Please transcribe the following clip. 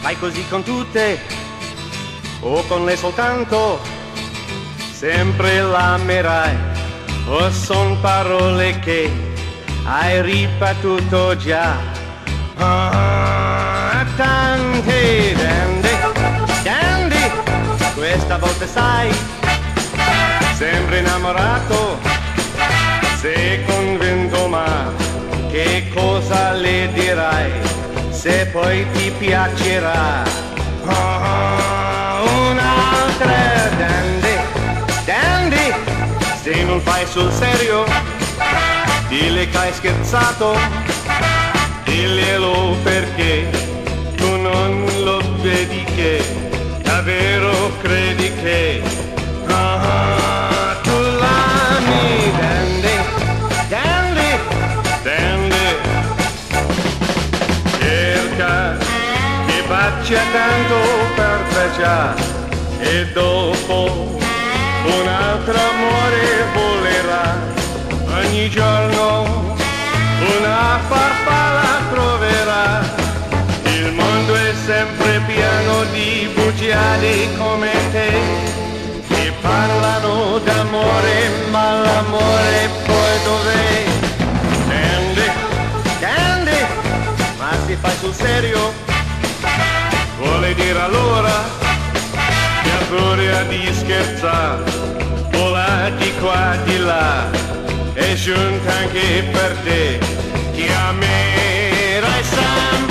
fai così con tutte o con lei soltanto, sempre l'amerai, o son parole che hai ripetuto già. Tante Dandy, questa volta sai, sembri innamorato, sei convinto, ma che cosa le dirai se poi ti piacerà? Un'altra Dandy, se non fai sul serio, dille che hai scherzato, diglielo perché tu non lo vedi che davvero credi che tu l'ami. Dandy, cerca che faccia tanto per te già, e dopo un altro amore volerà, ogni giorno una farfalla troverà. Il mondo è sempre pieno di bugiardi come te, che parlano d'amore, ma l'amore poi dov'è? Dandy, ma si fa sul serio? Vuole dire allora che a furia di scherzare vola di qua di là, è giunta anche per te, che amerai sempre.